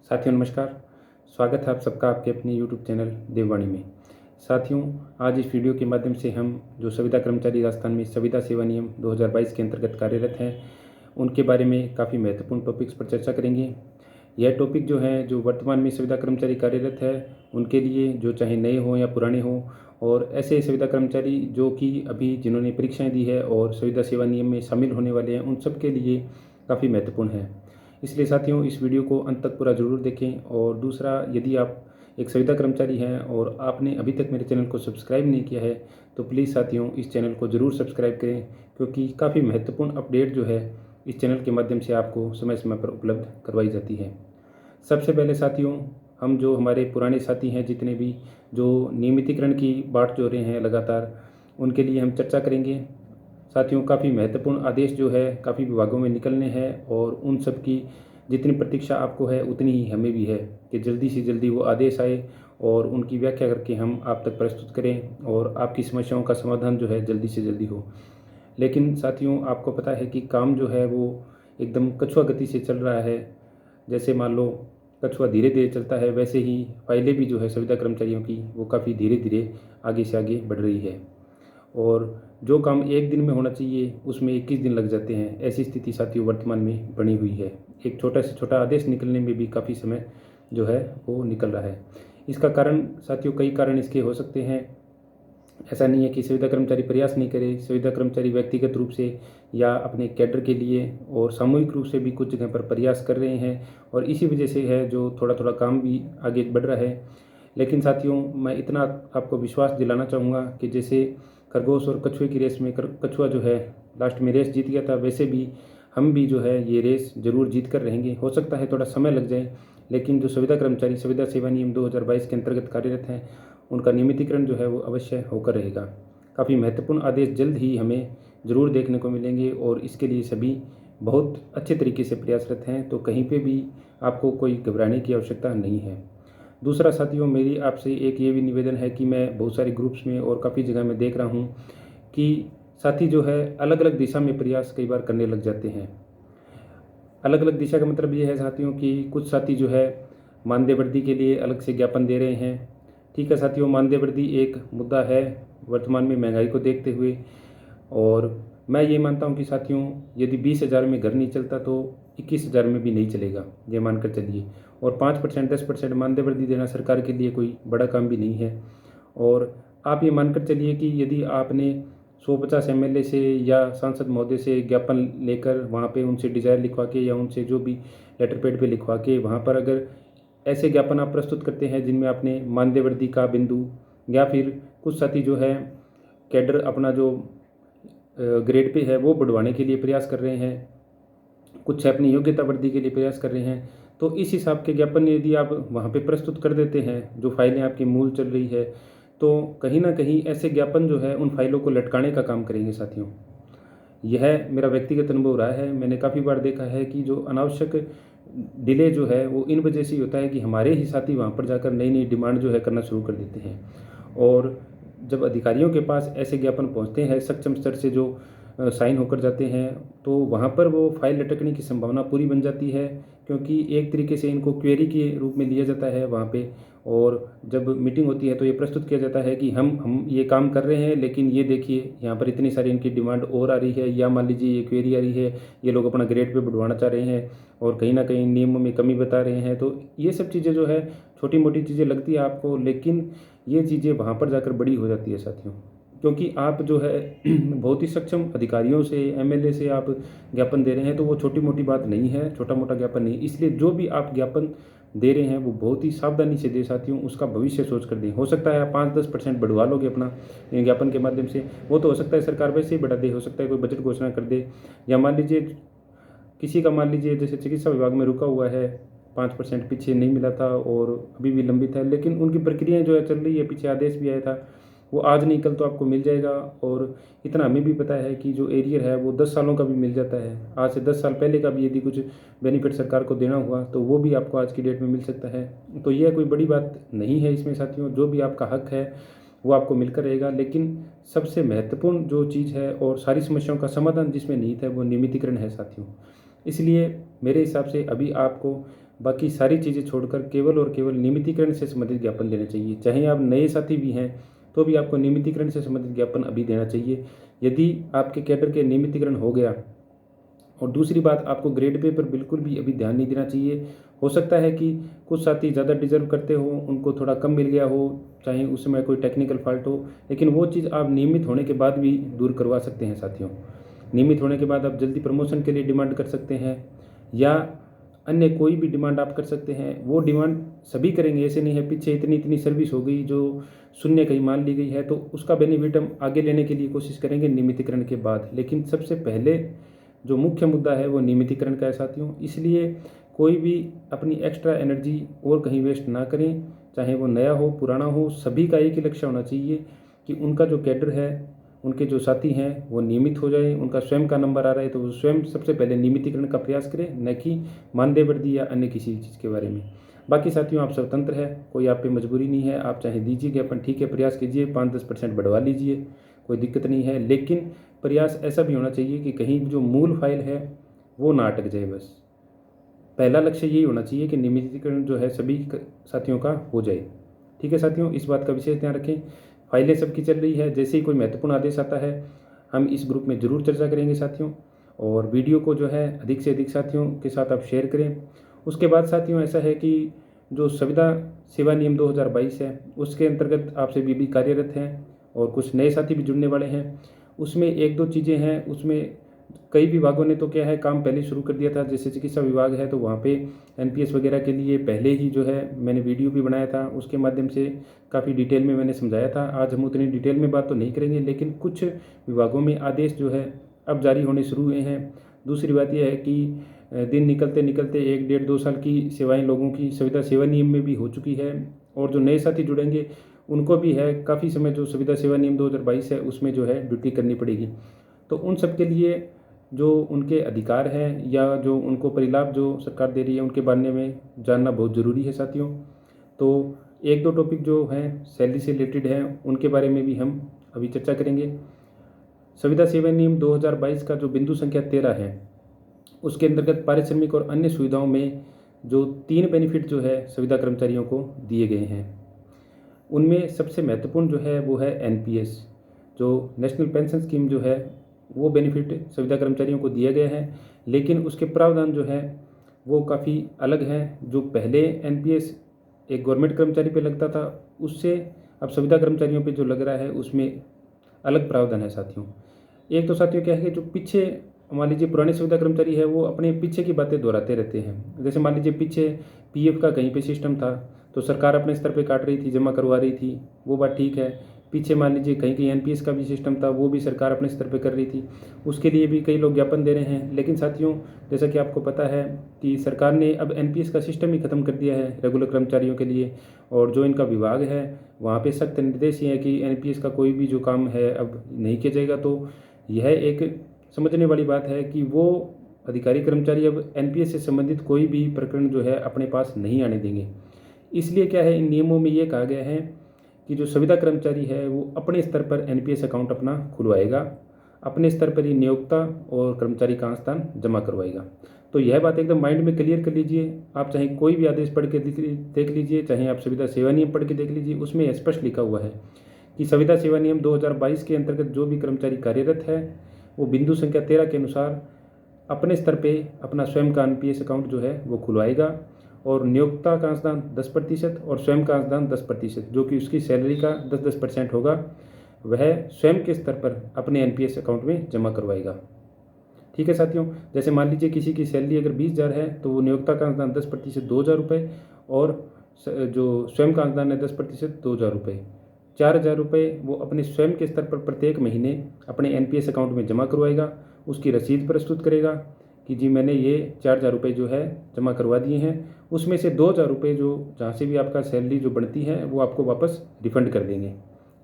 साथियों नमस्कार। स्वागत है आप सबका आपके अपने यूट्यूब चैनल देववाणी में। साथियों, आज इस वीडियो के माध्यम से हम जो संविदा कर्मचारी राजस्थान में संविदा सेवा नियम 2022 के अंतर्गत कार्यरत हैं उनके बारे में काफ़ी महत्वपूर्ण टॉपिक्स पर चर्चा करेंगे। यह टॉपिक जो है जो वर्तमान में संविदा कर्मचारी कार्यरत है उनके लिए, जो चाहे नए हों या पुराने हों, और ऐसे संविदा कर्मचारी जो कि अभी जिन्होंने परीक्षाएं दी है और संविदा सेवा नियम में शामिल होने वाले हैं, उन सब के लिए काफ़ी महत्वपूर्ण है। इसलिए साथियों, इस वीडियो को अंत तक पूरा ज़रूर देखें। और दूसरा, यदि आप एक संविदा कर्मचारी हैं और आपने अभी तक मेरे चैनल को सब्सक्राइब नहीं किया है तो प्लीज़ साथियों इस चैनल को ज़रूर सब्सक्राइब करें, क्योंकि काफ़ी महत्वपूर्ण अपडेट जो है इस चैनल के माध्यम से आपको समय समय पर उपलब्ध करवाई जाती है। सबसे पहले साथियों, हम जो हमारे पुराने साथी हैं जितने भी जो नियमितीकरण की बाट जो रहे हैं लगातार, उनके लिए हम चर्चा करेंगे। साथियों, काफ़ी महत्वपूर्ण आदेश जो है काफ़ी विभागों में निकलने हैं और उन सब की जितनी प्रतीक्षा आपको है उतनी ही हमें भी है कि जल्दी से जल्दी वो आदेश आए और उनकी व्याख्या करके हम आप तक प्रस्तुत करें और आपकी समस्याओं का समाधान जो है जल्दी से जल्दी हो। लेकिन साथियों, आपको पता है कि काम जो है वो एकदम कछुआ गति से चल रहा है। जैसे मान लो कछुआ धीरे धीरे चलता है, वैसे ही फाइलें भी जो है संविदा कर्मचारियों की वो काफ़ी धीरे धीरे आगे से आगे बढ़ रही है और जो काम एक दिन में होना चाहिए उसमें 21 दिन लग जाते हैं। ऐसी स्थिति साथियों वर्तमान में बनी हुई है। एक छोटा से छोटा आदेश निकलने में भी काफ़ी समय जो है वो निकल रहा है। इसका कारण साथियों, कई कारण इसके हो सकते हैं। ऐसा नहीं है कि संविदा कर्मचारी प्रयास नहीं करे। संविदा कर्मचारी व्यक्तिगत रूप से या अपने कैडर के लिए और सामूहिक रूप से भी कुछ जगह पर प्रयास कर रहे हैं और इसी वजह से है जो थोड़ा थोड़ा काम भी आगे बढ़ रहा है। लेकिन साथियों, मैं इतना आपको विश्वास दिलाना चाहूँगा कि जैसे खरगोश और कछुए की रेस में कछुआ जो है लास्ट में रेस जीत गया था, वैसे भी हम भी जो है ये रेस जरूर जीत कर रहेंगे। हो सकता है थोड़ा समय लग जाए, लेकिन जो संविदा कर्मचारी संविदा सेवा नियम 2022 के अंतर्गत कार्यरत हैं उनका नियमितीकरण जो है वो अवश्य होकर रहेगा। काफ़ी महत्वपूर्ण आदेश जल्द ही हमें ज़रूर देखने को मिलेंगे और इसके लिए सभी बहुत अच्छे तरीके से प्रयासरत हैं, तो कहीं पे भी आपको कोई घबराने की आवश्यकता नहीं है। दूसरा साथियों, मेरी आपसे एक ये भी निवेदन है कि मैं बहुत सारे ग्रुप्स में और काफ़ी जगह में देख रहा हूँ कि साथी जो है अलग अलग दिशा में प्रयास कई बार करने लग जाते हैं। अलग अलग दिशा का मतलब ये है साथियों कि कुछ साथी जो है मानदेय वृद्धि के लिए अलग से ज्ञापन दे रहे हैं। ठीक है साथियों, मानदेय वृद्धि एक मुद्दा है वर्तमान में महंगाई को देखते हुए, और मैं ये मानता हूँ कि साथियों यदि 20,000 में घर नहीं चलता तो 21,000 में भी नहीं चलेगा, ये मानकर चलिए। और 5% 10% मानदेय वृद्धि देना सरकार के लिए कोई बड़ा काम भी नहीं है। और आप ये मानकर चलिए कि यदि आपने 150 एमएलए से या सांसद महोदय से ज्ञापन लेकर वहाँ पे उनसे डिज़ायर लिखवा के या उनसे जो भी लेटर पैड पे लिखवा के वहाँ पर अगर ऐसे ज्ञापन आप प्रस्तुत करते हैं जिनमें आपने मानदेय वृद्धि का बिंदु, या फिर कुछ साथी जो है कैडर अपना जो ग्रेड पे है वो बढ़वाने के लिए प्रयास कर रहे हैं, कुछ अपनी योग्यता वृद्धि के लिए प्रयास कर रहे हैं, तो इस हिसाब के ज्ञापन यदि आप वहाँ पे प्रस्तुत कर देते हैं, जो फाइलें आपकी मूल चल रही है, तो कहीं ना कहीं ऐसे ज्ञापन जो है उन फाइलों को लटकाने का काम करेंगे साथियों। यह मेरा व्यक्तिगत अनुभव रहा है। मैंने काफ़ी बार देखा है कि जो अनावश्यक डिले जो है वो इन वजह से ही होता है कि हमारे ही साथी वहाँ पर जाकर नई नई डिमांड जो है करना शुरू कर देते हैं, और जब अधिकारियों के पास ऐसे ज्ञापन पहुँचते हैं सक्षम स्तर से जो साइन होकर जाते हैं, तो वहाँ पर वो फाइल लटकने की संभावना पूरी बन जाती है, क्योंकि एक तरीके से इनको क्वेरी के रूप में लिया जाता है वहाँ पे। और जब मीटिंग होती है तो ये प्रस्तुत किया जाता है कि हम ये काम कर रहे हैं, लेकिन ये देखिए यहाँ पर इतनी सारी इनकी डिमांड और आ रही है, या मान लीजिए ये क्वेरी आ रही है, ये लोग अपना ग्रेड पे बढ़वाना चाह रहे हैं और कहीं ना कहीं नियमों में कमी बता रहे हैं। तो ये सब चीज़ें जो है छोटी मोटी चीज़ें लगती है आपको, लेकिन ये चीज़ें वहाँ पर जाकर बड़ी हो जाती है साथियों, क्योंकि आप जो है बहुत ही सक्षम अधिकारियों से एमएलए से आप ज्ञापन दे रहे हैं, तो वो छोटी मोटी बात नहीं है, छोटा मोटा ज्ञापन नहीं। इसलिए जो भी आप ज्ञापन दे रहे हैं वो बहुत ही सावधानी से दे साथियों, उसका भविष्य सोच कर दें। हो सकता है आप 5-10% बढ़वा लोगे अपना ज्ञापन के माध्यम से, वो तो हो सकता है सरकार वैसे ही बढ़ा दे, हो सकता है कोई बजट घोषणा कर दे, या मान लीजिए किसी का मान लीजिए जैसे चिकित्सा विभाग में रुका हुआ है, 5% पीछे नहीं मिला था और अभी भी लंबित है, लेकिन उनकी प्रक्रियाएं जो है चल रही है, पीछे आदेश भी आया था, वो आज नहीं कल तो आपको मिल जाएगा। और इतना हमें भी पता है कि जो एरियर है वो 10 सालों का भी मिल जाता है। आज से 10 साल पहले का भी यदि कुछ बेनिफिट सरकार को देना हुआ तो वो भी आपको आज की डेट में मिल सकता है। तो यह कोई बड़ी बात नहीं है इसमें साथियों, जो भी आपका हक है वो आपको मिलकर रहेगा। लेकिन सबसे महत्वपूर्ण जो चीज़ है और सारी समस्याओं का समाधान जिसमें निहित है वो नियमितीकरण है साथियों। इसलिए मेरे हिसाब से अभी आपको बाकी सारी चीज़ें छोड़कर केवल और केवल नियमितीकरण से संबंधित ज्ञापन देना चाहिए। चाहे आप नए साथी भी हैं तो भी आपको नियमितीकरण से संबंधित ज्ञापन अभी देना चाहिए। यदि आपके कैडर के नियमितीकरण हो गया, और दूसरी बात, आपको ग्रेड पे पर बिल्कुल भी अभी ध्यान नहीं देना चाहिए। हो सकता है कि कुछ साथी ज़्यादा डिज़र्व करते हो, उनको थोड़ा कम मिल गया हो, चाहे उसमें कोई टेक्निकल फॉल्ट हो, लेकिन वो चीज़ आप नियमित होने के बाद भी दूर करवा सकते हैं साथियों। नियमित होने के बाद आप जल्दी प्रमोशन के लिए डिमांड कर सकते हैं, या अन्य कोई भी डिमांड आप कर सकते हैं। वो डिमांड सभी करेंगे, ऐसे नहीं है। पीछे इतनी इतनी सर्विस हो गई जो शून्य कहीं मान ली गई है, तो उसका बेनिफिट हम आगे लेने के लिए कोशिश करेंगे नियमितीकरण के बाद। लेकिन सबसे पहले जो मुख्य मुद्दा है वो नियमितीकरण का है साथियों। इसलिए कोई भी अपनी एक्स्ट्रा एनर्जी और कहीं वेस्ट ना करें, चाहे वो नया हो पुराना हो, सभी का एक ही लक्ष्य होना चाहिए कि उनका जो कैडर है, उनके जो साथी हैं वो नियमित हो जाए। उनका स्वयं का नंबर आ रहा है तो वो स्वयं सबसे पहले नियमितीकरण का प्रयास करें, न कि मानदेय वृद्धि या अन्य किसी चीज़ के बारे में। बाकी साथियों, आप स्वतंत्र है, कोई आप पे मजबूरी नहीं है। आप चाहे दीजिए ज्ञापन, ठीक है, प्रयास कीजिए, 5-10% बढ़वा लीजिए, कोई दिक्कत नहीं है। लेकिन प्रयास ऐसा भी होना चाहिए कि कहीं जो मूल फाइल है वो ना अटक जाए। बस पहला लक्ष्य यही होना चाहिए कि नियमितीकरण जो है सभी साथियों का हो जाए। ठीक है साथियों, इस बात का विशेष ध्यान रखें। फाइलें सबकी चल रही है, जैसे ही कोई महत्वपूर्ण आदेश आता है हम इस ग्रुप में ज़रूर चर्चा करेंगे साथियों। और वीडियो को जो है अधिक से अधिक साथियों के साथ आप शेयर करें। उसके बाद साथियों ऐसा है कि जो संविदा सेवा नियम 2022 है उसके अंतर्गत आप सभी भी कार्यरत हैं और कुछ नए साथी भी जुड़ने वाले हैं। उसमें एक दो चीज़ें हैं, उसमें कई विभागों ने तो क्या है काम पहले शुरू कर दिया था। जैसे चिकित्सा विभाग है तो वहाँ पे एनपीएस वगैरह के लिए पहले ही जो है मैंने वीडियो भी बनाया था, उसके माध्यम से काफ़ी डिटेल में मैंने समझाया था। आज हम उतनी डिटेल में बात तो नहीं करेंगे, लेकिन कुछ विभागों में आदेश जो है अब जारी होने शुरू हुए हैं। दूसरी बात यह है कि दिन निकलते निकलते 1-1.5-2 साल की सेवाएं लोगों की संविदा सेवा नियम में भी हो चुकी है, और जो नए साथी जुड़ेंगे उनको भी है काफ़ी समय जो संविदा सेवा नियम 2022 है उसमें जो है ड्यूटी करनी पड़ेगी। तो उन सब के लिए जो उनके अधिकार हैं या जो उनको परिलाभ जो सरकार दे रही है उनके बारे में जानना बहुत ज़रूरी है साथियों। तो एक दो टॉपिक जो हैं सैलरी से रिलेटेड हैं उनके बारे में भी हम अभी चर्चा करेंगे। संविदा सेवा नियम 2022 का जो बिंदु संख्या 13 है उसके अंतर्गत पारिश्रमिक और अन्य सुविधाओं में जो 3 बेनिफिट जो है संविदा कर्मचारियों को दिए गए हैं, उनमें सबसे महत्वपूर्ण जो है वो है एनपीएस। जो नेशनल पेंशन स्कीम जो है वो बेनिफिट संविदा कर्मचारियों को दिया गया है, लेकिन उसके प्रावधान जो है वो काफ़ी अलग हैं। जो पहले एनपीएस एक गवर्नमेंट कर्मचारी पे लगता था, उससे अब संविदा कर्मचारियों पे जो लग रहा है उसमें अलग प्रावधान है साथियों। एक तो साथियों क्या है कि जो पीछे मान लीजिए पुराने संविदा कर्मचारी है वो अपने पीछे की बातें दोहराते रहते हैं। जैसे मान लीजिए पीछे पीएफ का कहीं पे सिस्टम था तो सरकार अपने स्तर पे काट रही थी, जमा करवा रही थी, वो बात ठीक है। पीछे मान लीजिए कहीं कहीं एनपीएस का भी सिस्टम था, वो भी सरकार अपने स्तर पे कर रही थी, उसके लिए भी कई लोग ज्ञापन दे रहे हैं। लेकिन साथियों जैसा कि आपको पता है कि सरकार ने अब एनपीएस का सिस्टम ही खत्म कर दिया है रेगुलर कर्मचारियों के लिए, और जो इनका विभाग है वहाँ पे सख्त निर्देश ये है कि एनपीएस का कोई भी जो काम है अब नहीं किया जाएगा। तो यह एक समझने वाली बात है कि वो अधिकारी कर्मचारी अब एनपीएस से संबंधित कोई भी प्रकरण जो है अपने पास नहीं आने देंगे। इसलिए क्या है, इन नियमों में ये कहा गया है कि जो संविदा कर्मचारी है वो अपने स्तर पर एनपीएस अकाउंट अपना खुलवाएगा, अपने स्तर पर ही नियोक्ता और कर्मचारी का स्थान जमा करवाएगा। तो यह बात एकदम माइंड में क्लियर कर लीजिए। आप चाहे कोई भी आदेश पढ़ के देख लीजिए, चाहे आप संविदा सेवा नियम पढ़ के देख लीजिए, उसमें स्पष्ट लिखा हुआ है कि संविदा सेवा नियम 2022 के अंतर्गत जो भी कर्मचारी कार्यरत है वो बिंदु संख्या 13 के अनुसार अपने स्तर पे अपना स्वयं का एनपीएस अकाउंट जो है वो खुलवाएगा, और नियोक्ता का अंशदान 10% और स्वयं का अंशदान 10%, जो कि उसकी सैलरी का 10% होगा, वह स्वयं के स्तर पर अपने एनपीएस अकाउंट में जमा करवाएगा। ठीक है साथियों, जैसे मान लीजिए किसी की सैलरी अगर 20,000 है तो वो नियोक्ता का अंशदान 10% 2,000 रुपये, और जो स्वयं का अंशदान है 10% 2,000 रुपये, 4,000 रुपये वो अपने स्वयं के स्तर पर प्रत्येक महीने अपने एनपीएस अकाउंट में जमा करवाएगा। उसकी रसीद प्रस्तुत करेगा कि जी मैंने ये 4,000 रुपये जो है जमा करवा दिए हैं। उसमें से 2,000 रुपये जो जहाँ से भी आपका सैलरी जो बढ़ती है वो आपको वापस रिफंड कर देंगे।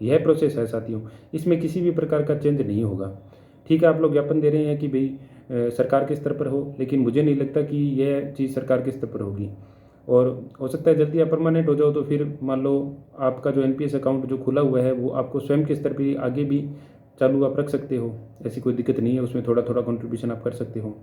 यह प्रोसेस है साथियों, इसमें किसी भी प्रकार का चेंज नहीं होगा। ठीक है, आप लोग ज्ञापन दे रहे हैं कि भाई सरकार के स्तर पर हो, लेकिन मुझे नहीं लगता कि यह चीज़ सरकार के स्तर पर होगी, और हो सकता है जल्दी आप परमानेंट हो जाओ तो फिर मान लो आपका जो एनपीएस अकाउंट जो खुला हुआ है वो आपको स्वयं के स्तर पर आगे भी चालू आप रख सकते हो, ऐसी कोई दिक्कत नहीं है, उसमें थोड़ा थोड़ा कंट्रीब्यूशन आप कर सकते हो।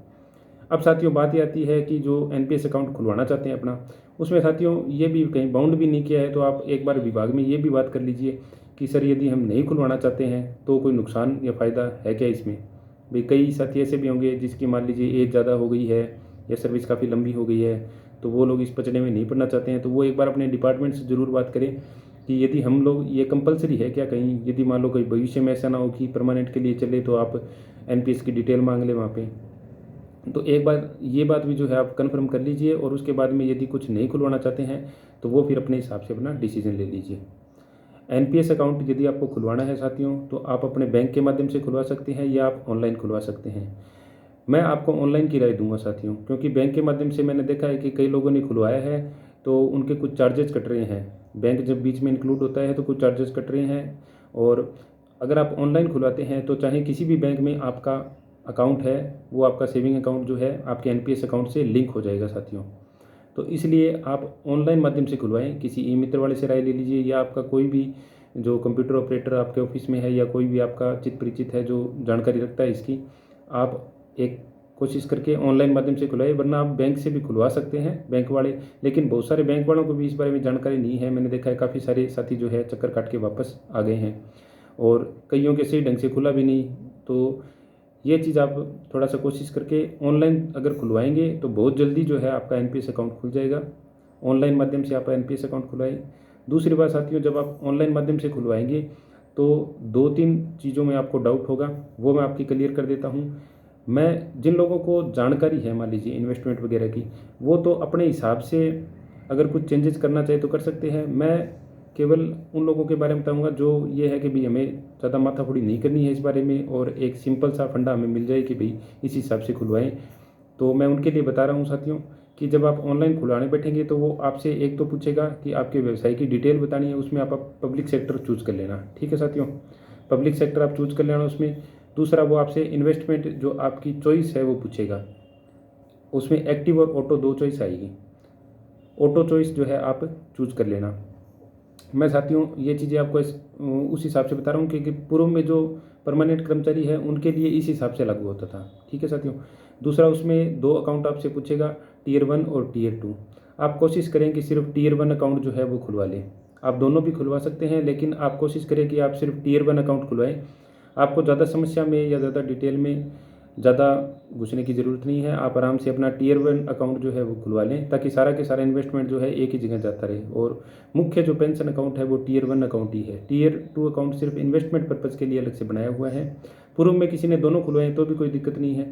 अब साथियों बात ये आती है कि जो एनपीएस अकाउंट खुलवाना चाहते हैं अपना, उसमें साथियों ये भी कहीं बाउंड भी नहीं किया है, तो आप एक बार विभाग में ये भी बात कर लीजिए कि सर यदि हम नहीं खुलवाना चाहते हैं तो कोई नुकसान या फ़ायदा है क्या इसमें। भाई कई साथी ऐसे भी होंगे जिसकी मान लीजिए एज ज़्यादा हो गई है या सर्विस काफ़ी लंबी हो गई है, तो वो लोग इस पचड़े में नहीं पड़ना चाहते हैं, तो वो एक बार अपने डिपार्टमेंट से ज़रूर बात करें कि यदि हम लोग ये कंपलसरी है क्या, कहीं यदि मान लो कोई भविष्य में ऐसा ना हो कि परमानेंट के लिए चले तो आप एनपीएस की डिटेल मांग लें वहाँ पे। तो एक बार ये बात भी जो है आप कंफर्म कर लीजिए, और उसके बाद में यदि कुछ नहीं खुलवाना चाहते हैं तो वो फिर अपने हिसाब से अपना डिसीजन ले लीजिए। एनपीएस अकाउंट यदि आपको खुलवाना है साथियों, तो आप अपने बैंक के माध्यम से खुलवा सकते हैं या आप ऑनलाइन खुलवा सकते हैं। मैं आपको ऑनलाइन की राय दूंगा साथियों, क्योंकि बैंक के माध्यम से मैंने देखा है कि कई लोगों ने खुलवाया है तो उनके कुछ चार्जेस कट रहे हैं। बैंक जब बीच में इंक्लूड होता है तो कुछ चार्जेस कट रहे हैं, और अगर आप ऑनलाइन खुलवाते हैं तो चाहे किसी भी बैंक में आपका अकाउंट है, वो आपका सेविंग अकाउंट जो है आपके एनपीएस अकाउंट से लिंक हो जाएगा साथियों। तो इसलिए आप ऑनलाइन माध्यम से खुलवाएं, किसी ई मित्र वाले से राय ले लीजिए, या आपका कोई भी जो कंप्यूटर ऑपरेटर आपके ऑफिस में है या कोई भी आपका चित परिचित है जो जानकारी रखता है इसकी, आप एक कोशिश करके ऑनलाइन माध्यम से खुलवाएं। वरना आप बैंक से भी खुलवा सकते हैं बैंक वाले, लेकिन बहुत सारे बैंक वालों को भी इस बारे में जानकारी नहीं है। मैंने देखा है काफ़ी सारे साथी जो है चक्कर काट के वापस आ गए हैं, और कईयों के सही ढंग से खुला भी नहीं। तो ये चीज़ आप थोड़ा सा कोशिश करके ऑनलाइन अगर खुलवाएंगे तो बहुत जल्दी जो है आपका एनपीएस अकाउंट खुल जाएगा। ऑनलाइन माध्यम से आप एनपीएस अकाउंट खुलवाएं। दूसरी बात साथियों, जब आप ऑनलाइन माध्यम से खुलवाएंगे तो 2-3 चीज़ों में आपको डाउट होगा, वो मैं आपकी क्लियर कर देता हूँ। मैं जिन लोगों को जानकारी है मान लीजिए इन्वेस्टमेंट वगैरह की, वो तो अपने हिसाब से अगर कुछ चेंजेस करना चाहे तो कर सकते हैं। मैं केवल उन लोगों के बारे में बताऊंगा जो ये है कि भाई हमें ज़्यादा माथाफोड़ी नहीं करनी है इस बारे में, और एक सिंपल सा फंडा हमें मिल जाए कि भाई इस हिसाब से खुलवाएं। तो मैं उनके लिए बता रहा हूँ साथियों कि जब आप ऑनलाइन खुलवाने बैठेंगे तो वो आपसे एक तो पूछेगा कि आपके व्यवसाय की डिटेल बतानी है, उसमें आप पब्लिक सेक्टर चूज़ कर लेना। ठीक है साथियों, पब्लिक सेक्टर आप चूज़ कर लेना उसमें। दूसरा, वो आपसे इन्वेस्टमेंट जो आपकी चॉइस है वो पूछेगा, उसमें एक्टिव और ऑटो 2 चॉइस आएगी। ऑटो चॉइस जो है आप चूज़ कर लेना। मैं साथियों ये चीज़ें आपको उस हिसाब से बता रहा हूँ क्योंकि पूर्व में जो परमानेंट कर्मचारी है उनके लिए इस हिसाब से लागू होता था। ठीक है साथियों। दूसरा, उसमें 2 अकाउंट आपसे पूछेगा, टियर 1 और टियर 2। आप कोशिश करें कि सिर्फ टियर 1 अकाउंट जो है वो खुलवा लें। आप दोनों भी खुलवा सकते हैं, लेकिन आप कोशिश करें कि आप सिर्फ टियर 1 अकाउंट खुलवाएं। आपको ज़्यादा समस्या में या ज़्यादा डिटेल में ज़्यादा घुसने की ज़रूरत नहीं है। आप आराम से अपना टियर 1 अकाउंट जो है वो खुलवा लें, ताकि सारा के सारा इन्वेस्टमेंट जो है एक ही जगह जाता रहे। और मुख्य जो पेंशन अकाउंट है वो टियर 1 अकाउंट ही है। टियर 2 अकाउंट सिर्फ इन्वेस्टमेंट पर्पज़ के लिए अलग से बनाया हुआ है। पूर्व में किसी ने दोनों खुलवाए तो भी कोई दिक्कत नहीं है,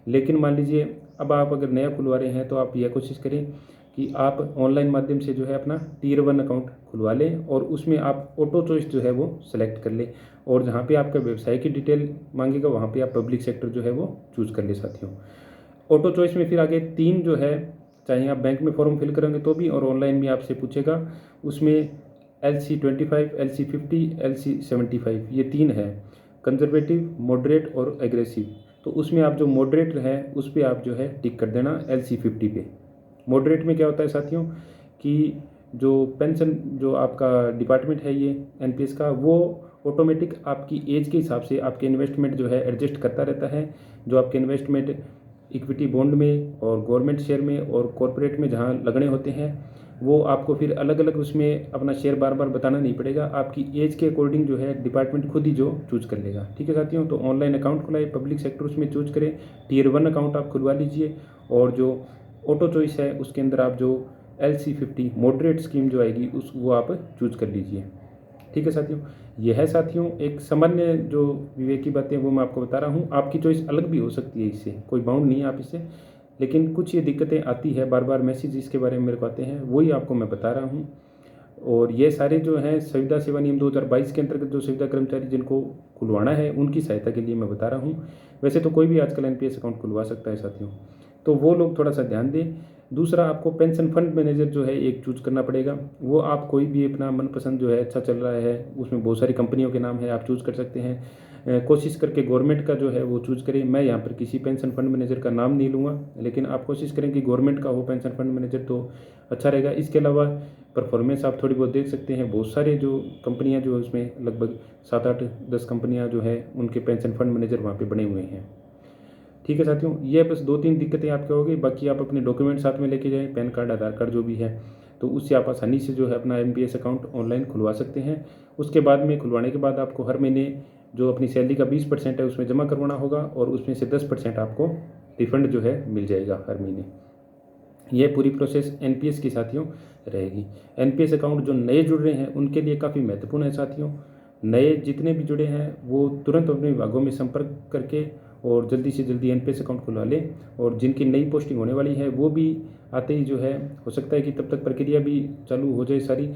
लेकिन मान लीजिए अब आप अगर नया खुलवा रहे हैं तो आप यह कोशिश करें कि आप ऑनलाइन माध्यम से जो है अपना टियर 1 अकाउंट खुलवा लें, और उसमें आप ऑटो चॉइस जो है वो सेलेक्ट कर लें, और जहाँ पे आपका व्यवसाय की डिटेल मांगेगा वहाँ पे आप पब्लिक सेक्टर जो है वो चूज़ कर ले साथियों। ऑटो चॉइस में फिर आगे 3 जो है, चाहे आप बैंक में फॉर्म फिल करेंगे तो भी और ऑनलाइन भी आपसे पूछेगा, उसमें LC25, LC50, LC75 ये 3 है, कंजर्वेटिव, मॉडरेट और एग्रेसिव। तो उसमें आप जो मॉडरेट है उस पर आप जो है टिक कर देना LC50 पे। मॉडरेट में क्या होता है साथियों कि जो पेंशन जो आपका डिपार्टमेंट है ये एनपीएस का, वो ऑटोमेटिक आपकी एज के हिसाब से आपके इन्वेस्टमेंट जो है एडजस्ट करता रहता है। जो आपके इन्वेस्टमेंट इक्विटी बॉन्ड में और गवर्नमेंट शेयर में और कॉरपोरेट में जहाँ लगने होते हैं, वो आपको फिर अलग अलग उसमें अपना शेयर बार बार बताना नहीं पड़ेगा। आपकी एज के अकॉर्डिंग जो है डिपार्टमेंट खुद ही जो चूज़ कर लेगा। ठीक है साथियों, तो ऑनलाइन अकाउंट खुलाए, पब्लिक सेक्टर उसमें चूज़ करें, टियर 1 अकाउंट आप खुलवा लीजिए, और जो ऑटो चॉइस है उसके अंदर आप जो LC50 मॉडरेट स्कीम जो आएगी उस वो आप चूज़ कर लीजिए। ठीक है साथियों, यह है साथियों एक सामान्य जो विवेक की बातें वो मैं आपको बता रहा हूँ। आपकी चॉइस अलग भी हो सकती है, इससे कोई बाउंड नहीं है आप इससे, लेकिन कुछ ये दिक्कतें आती है, बार बार मैसेज इसके बारे में मेरे को आते हैं, वही आपको मैं बता रहा हूँ। और ये सारे जो हैं संविदा सेवा नियम 2022 के अंतर्गत जो संविदा कर्मचारी जिनको खुलवाना है उनकी सहायता के लिए मैं बता रहा हूँ। वैसे तो कोई भी आजकल एनपीएस अकाउंट खुलवा सकता है साथियों, तो वो लोग थोड़ा सा ध्यान दें। दूसरा, आपको पेंशन फंड मैनेजर जो है एक चूज़ करना पड़ेगा। वो आप कोई भी अपना मनपसंद जो है अच्छा चल रहा है, उसमें बहुत सारी कंपनियों के नाम है, आप चूज़ कर सकते हैं। कोशिश करके गवर्नमेंट का जो है वो चूज़ करें। मैं यहाँ पर किसी पेंशन फंड मैनेजर का नाम नहीं लूँगा, लेकिन आप कोशिश करें कि गवर्नमेंट का हो पेंशन फंड मैनेजर, तो अच्छा रहेगा। इसके अलावा परफॉर्मेंस आप थोड़ी बहुत देख सकते हैं, बहुत सारे जो कंपनियाँ जो उसमें लगभग 7-8-10 कंपनियाँ जो है उनके पेंशन फंड मैनेजर वहाँ पर बने हुए हैं। ठीक है साथियों, ये बस 2-3 दिक्कतें आपके होगी। बाकी आप अपने डॉक्यूमेंट साथ में लेके जाएँ, पैन कार्ड, आधार कार्ड जो भी है, तो उससे आप आसानी से जो है अपना एनपीएस अकाउंट ऑनलाइन खुलवा सकते हैं। उसके बाद में खुलवाने के बाद आपको हर महीने जो अपनी सैलरी का 20% है उसमें जमा करवाना होगा और उसमें से 10% आपको रिफंड जो है मिल जाएगा हर महीने। यह पूरी प्रोसेस एनपीएस की साथियों रहेगी। एनपीएस अकाउंट जो नए जुड़ रहे हैं उनके लिए काफ़ी महत्वपूर्ण है साथियों। नए जितने भी जुड़े हैं वो तुरंत अपने विभागों में संपर्क करके और जल्दी से जल्दी एनपीएस अकाउंट खुलवा लें। और जिनकी नई पोस्टिंग होने वाली है वो भी आते ही जो है, हो सकता है कि तब तक प्रक्रिया भी चालू हो जाए सारी,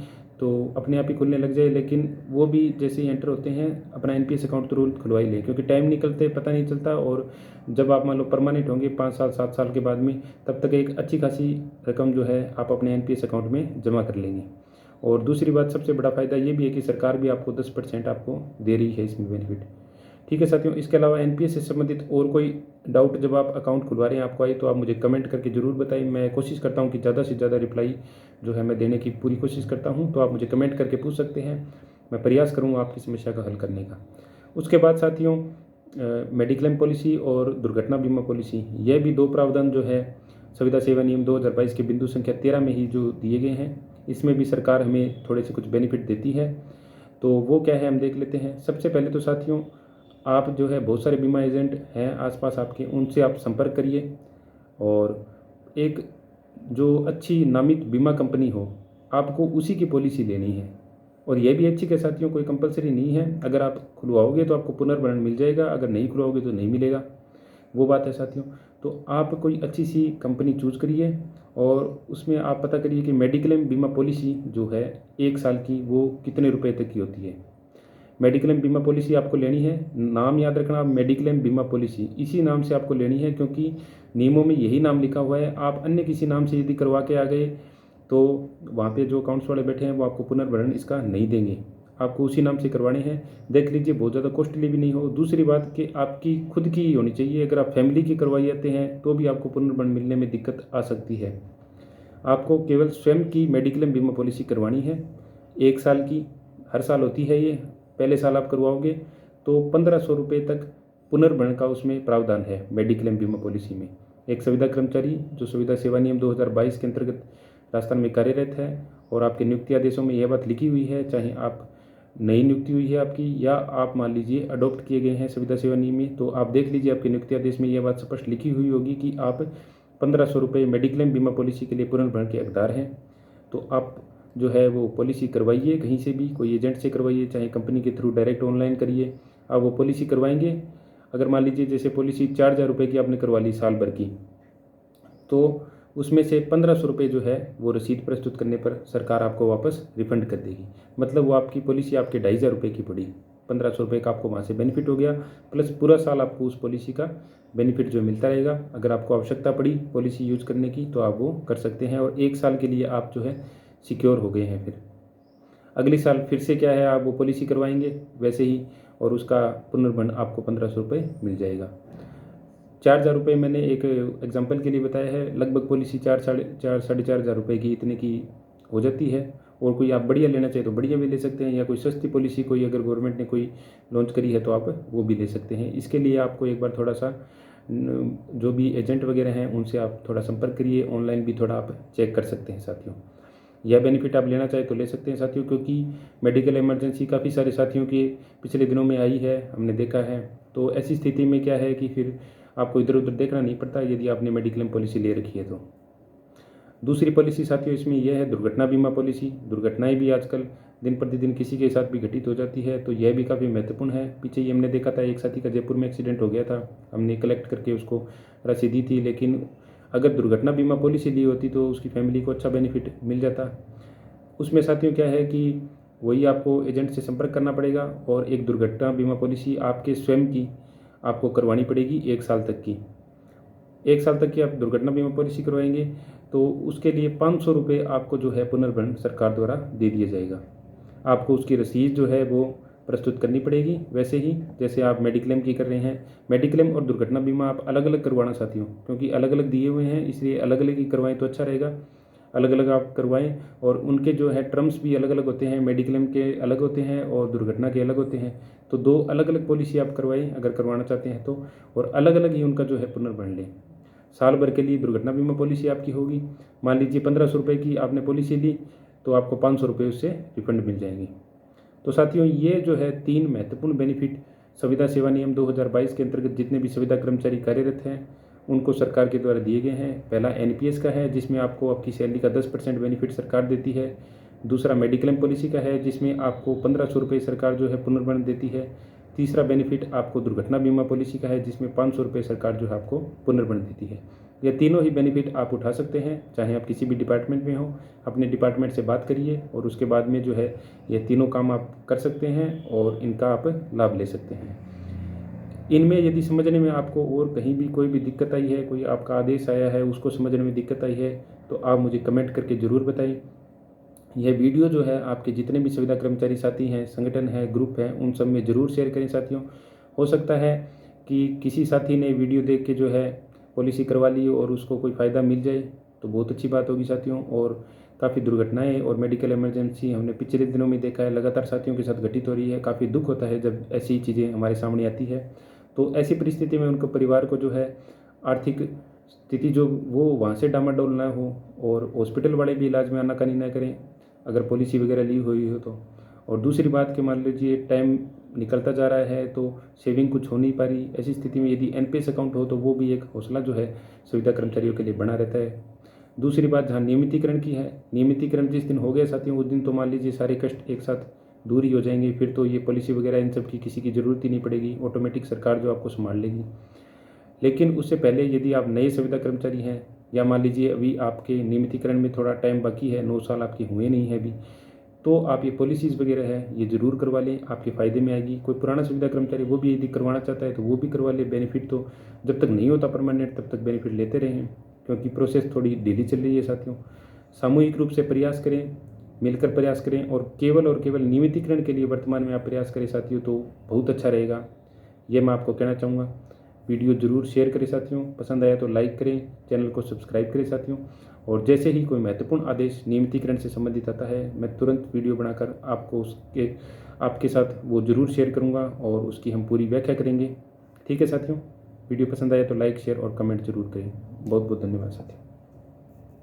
तो अपने आप ही खुलने लग जाए। लेकिन वो भी जैसे ही एंटर होते हैं अपना एनपीएस अकाउंट तुरंत खुलवा ही लें, क्योंकि टाइम निकलते पता नहीं चलता। और जब आप मान लो परमानेंट होंगे 5 साल 7 साल के बाद में, तब तक एक अच्छी खासी रकम जो है आप अपने एनपीएस अकाउंट में जमा कर लेंगे। और दूसरी बात, सबसे बड़ा फ़ायदा ये भी है कि सरकार भी आपको 10% आपको दे रही है इसमें बेनिफिट। ठीक है साथियों, इसके अलावा एनपीएस से संबंधित और कोई डाउट जब आप अकाउंट खुलवा रहे हैं आपको आए तो आप मुझे कमेंट करके ज़रूर बताएं। मैं कोशिश करता हूं कि ज़्यादा से ज़्यादा रिप्लाई जो है मैं देने की पूरी कोशिश करता हूं, तो आप मुझे कमेंट करके पूछ सकते हैं। मैं प्रयास करूँगा आपकी समस्या का हल करने का। उसके बाद साथियों, मेडिक्लेम पॉलिसी और दुर्घटना बीमा पॉलिसी, यह भी 2 प्रावधान जो है संविदा सेवा नियम 2022 के बिंदु संख्या 13 में ही जो दिए गए हैं, इसमें भी सरकार हमें थोड़े से कुछ बेनिफिट देती है। तो वो क्या है हम देख लेते हैं। सबसे पहले तो साथियों, आप जो है बहुत सारे बीमा एजेंट हैं आसपास आपके, उनसे आप संपर्क करिए और एक जो अच्छी नामित बीमा कंपनी हो आपको उसी की पॉलिसी लेनी है। और यह भी अच्छी के साथियों, कोई कंपलसरी नहीं है। अगर आप खुलवाओगे तो आपको पुनर्भरण मिल जाएगा, अगर नहीं खुलवाओगे तो नहीं मिलेगा, वो बात है साथियों। तो आप कोई अच्छी सी कंपनी चूज़ करिए और उसमें आप पता करिए कि मेडिक्लेम बीमा पॉलिसी जो है 1 साल की वो कितने रुपए तक की होती है। मेडिक्लेम बीमा पॉलिसी आपको लेनी है, नाम याद रखना, आप मेडिक्लेम बीमा पॉलिसी इसी नाम से आपको लेनी है, क्योंकि नियमों में यही नाम लिखा हुआ है। आप अन्य किसी नाम से यदि करवा के आ गए तो वहाँ पे जो अकाउंट्स वाले बैठे हैं वो आपको पुनर्भरण इसका नहीं देंगे। आपको उसी नाम से करवाने हैं। देख लीजिए, बहुत ज़्यादा कॉस्टली भी नहीं हो। दूसरी बात कि आपकी खुद की ही होनी चाहिए। अगर आप फैमिली की करवाई जाते हैं तो भी आपको पुनर्भरण मिलने में दिक्कत आ सकती है। आपको केवल स्वयं की मेडिक्लेम बीमा पॉलिसी करवानी है, 1 साल की, हर साल होती है ये। पहले साल आप करवाओगे तो 1500 रुपये तक पुनर्भरण का उसमें प्रावधान है मेडिक्लेम बीमा पॉलिसी में। एक संविदा कर्मचारी जो संविदा सेवा नियम 2022 के अंतर्गत राजस्थान में कार्यरत है और आपके नियुक्ति आदेशों में यह बात लिखी हुई है, चाहे आप नई नियुक्ति हुई है आपकी या आप मान लीजिए अडॉप्ट किए गए हैं संविदा सेवा नियम में, तो आप देख लीजिए आपके नियुक्ति आदेश में यह बात स्पष्ट लिखी हुई होगी कि आप 1500 रुपये मेडिक्लेम बीमा पॉलिसी के लिए पुनर्भरण के हकदार हैं। तो आप जो है वो पॉलिसी करवाइए, कहीं से भी, कोई एजेंट से करवाइए, चाहे कंपनी के थ्रू डायरेक्ट ऑनलाइन करिए। आप वो पॉलिसी करवाएंगे। अगर मान लीजिए जैसे पॉलिसी 4000 रुपये की आपने करवा ली साल भर की, तो उसमें से 1500 रुपये जो है वो रसीद प्रस्तुत करने पर सरकार आपको वापस रिफंड कर देगी। मतलब वो आपकी पॉलिसी आपके 2500 रुपये की पड़ी, 1500 रुपये का आपको वहाँ से बेनिफिट हो गया, प्लस पूरा साल आपको उस पॉलिसी का बेनिफिट जो मिलता रहेगा। अगर आपको आवश्यकता पड़ी पॉलिसी यूज़ करने की तो आप वो कर सकते हैं और 1 साल के लिए आप जो है सिक्योर हो गए हैं। फिर अगले साल फिर से क्या है, आप वो पॉलिसी करवाएंगे वैसे ही और उसका पुनर्भरण आपको 1500 रुपये मिल जाएगा। 4000 रुपये मैंने एक एग्जांपल के लिए बताया है। लगभग पॉलिसी 4,500 रुपये की इतने की हो जाती है। और कोई आप बढ़िया लेना चाहिए तो बढ़िया भी ले सकते हैं, या कोई सस्ती पॉलिसी कोई अगर गवर्नमेंट ने कोई लॉन्च करी है तो आप वो भी ले सकते हैं। इसके लिए आपको एक बार थोड़ा सा जो भी एजेंट वगैरह हैं उनसे आप थोड़ा संपर्क करिए, ऑनलाइन भी थोड़ा आप चेक कर सकते हैं साथियों। यह बेनिफिट आप लेना चाहे तो ले सकते हैं साथियों, क्योंकि मेडिकल इमरजेंसी काफ़ी सारे साथियों के पिछले दिनों में आई है, हमने देखा है। तो ऐसी स्थिति में क्या है कि फिर आपको इधर उधर देखना नहीं पड़ता यदि आपने मेडिक्लेम पॉलिसी ले रखी है तो। दूसरी पॉलिसी साथियों इसमें यह है दुर्घटना बीमा पॉलिसी। दुर्घटनाएं भी आजकल दिन प्रतिदिन किसी के साथ भी घटित हो जाती है, तो यह भी काफ़ी महत्वपूर्ण है। पीछे ही हमने देखा था एक साथी का जयपुर में एक्सीडेंट हो गया था, हमने कलेक्ट करके उसको राशि दी थी, लेकिन अगर दुर्घटना बीमा पॉलिसी ली होती तो उसकी फैमिली को अच्छा बेनिफिट मिल जाता। उसमें साथियों क्या है कि वही आपको एजेंट से संपर्क करना पड़ेगा और एक दुर्घटना बीमा पॉलिसी आपके स्वयं की आपको करवानी पड़ेगी 1 साल तक की। 1 साल तक की आप दुर्घटना बीमा पॉलिसी करवाएंगे तो उसके लिए 500 रुपये आपको जो है पुनर्भरण सरकार द्वारा दे दिया जाएगा। आपको उसकी रसीद जो है वो प्रस्तुत करनी पड़ेगी, वैसे ही जैसे आप मेडिक्लेम की कर रहे हैं। मेडिक्लेम और दुर्घटना बीमा आप अलग अलग करवाना साथियों, क्योंकि अलग अलग दिए हुए हैं, इसलिए अलग अलग ही करवाएं तो अच्छा रहेगा। अलग अलग आप करवाएं और उनके जो है टर्म्स भी अलग अलग होते हैं, मेडिक्लेम के अलग होते हैं और दुर्घटना के अलग होते हैं। तो 2 अलग अलग पॉलिसी आप करवाएं अगर करवाना चाहते हैं तो, और अलग अलग ही उनका जो है पुनर्भरण लें। साल भर के लिए दुर्घटना बीमा पॉलिसी आपकी होगी, मान लीजिए 1500 रुपये की आपने पॉलिसी ली तो आपको 500 रुपये उससे रिफंड मिल जाएंगे। तो साथियों, ये जो है 3 महत्वपूर्ण बेनिफिट संविदा सेवा नियम 2022 के अंतर्गत जितने भी संविदा कर्मचारी कार्यरत हैं उनको सरकार के द्वारा दिए गए हैं। पहला एनपीएस का है जिसमें आपको आपकी सैलरी का 10% बेनिफिट सरकार देती है। दूसरा मेडिक्लेम पॉलिसी का है जिसमें आपको 1500 रुपये सरकार जो है पुनर्भरण देती है। तीसरा बेनिफिट आपको दुर्घटना बीमा पॉलिसी का है जिसमें 500 रुपये सरकार जो है आपको पुनर्भरण देती है। ये तीनों ही बेनिफिट आप उठा सकते हैं, चाहे आप किसी भी डिपार्टमेंट में हो। अपने डिपार्टमेंट से बात करिए और उसके बाद में जो है ये तीनों काम आप कर सकते हैं और इनका आप लाभ ले सकते हैं। इनमें यदि समझने में आपको और कहीं भी कोई भी दिक्कत आई है, कोई आपका आदेश आया है उसको समझने में दिक्कत आई है, तो आप मुझे कमेंट करके ज़रूर बताएं। यह वीडियो जो है आपके जितने भी संविदा कर्मचारी साथी हैं, संगठन है, ग्रुप है, उन सब में ज़रूर शेयर करें साथियों। हो सकता है कि किसी साथी ने वीडियो देख के जो है पॉलिसी करवा ली और उसको कोई फ़ायदा मिल जाए तो बहुत अच्छी बात होगी साथियों। और काफ़ी दुर्घटनाएं और मेडिकल इमरजेंसी हमने पिछले दिनों में देखा है लगातार साथियों के साथ घटित हो रही है। काफ़ी दुख होता है जब ऐसी चीज़ें हमारे सामने आती है। तो ऐसी परिस्थिति में उनके परिवार को जो है आर्थिक स्थिति जो वो वहाँ से डामाडोल ना हो और हॉस्पिटल वाले भी इलाज में आनाकानी ना करें अगर पॉलिसी वगैरह ली हुई हो तो। और दूसरी बात कि मान लीजिए टाइम निकलता जा रहा है तो सेविंग कुछ हो नहीं पा रही, ऐसी स्थिति में यदि एनपीएस अकाउंट हो तो वो भी एक हौसला जो है संविदा कर्मचारियों के लिए बना रहता है। दूसरी बात जहाँ नियमितीकरण की है, नियमितीकरण जिस दिन हो गया साथियों उस दिन तो मान लीजिए सारे कष्ट एक साथ दूर ही हो जाएंगे। फिर तो ये पॉलिसी वगैरह इन सब की किसी की ज़रूरत ही नहीं पड़ेगी, ऑटोमेटिक सरकार जो आपको संभाल लेगी। लेकिन उससे पहले यदि आप नए संविदा कर्मचारी हैं या मान लीजिए अभी आपके नियमितीकरण में थोड़ा टाइम बाकी है, 9 साल आपके हुए नहीं है अभी, तो आप ये पॉलिसीज़ वगैरह है ये ज़रूर करवा लें, आपके फ़ायदे में आएगी। कोई पुराना संविदा कर्मचारी वो भी यदि करवाना चाहता है तो वो भी करवा ले। बेनिफिट तो जब तक नहीं होता परमानेंट तब तक बेनिफिट लेते रहें, क्योंकि प्रोसेस थोड़ी ढीली चल रही है साथियों। सामूहिक रूप से प्रयास करें, मिलकर प्रयास करें और केवल नियमितीकरण के लिए वर्तमान में आप प्रयास करें साथियों तो बहुत अच्छा रहेगा, ये मैं आपको कहना चाहूँगा। वीडियो ज़रूर शेयर करें साथियों, पसंद आया तो लाइक करें, चैनल को सब्सक्राइब करें साथियों। और जैसे ही कोई महत्वपूर्ण आदेश नियमितीकरण से संबंधित आता है मैं तुरंत वीडियो बनाकर आपको आपके साथ वो ज़रूर शेयर करूँगा और उसकी हम पूरी व्याख्या करेंगे। ठीक है साथियों, वीडियो पसंद आया तो लाइक, शेयर और कमेंट जरूर करें। बहुत बहुत धन्यवाद साथियों।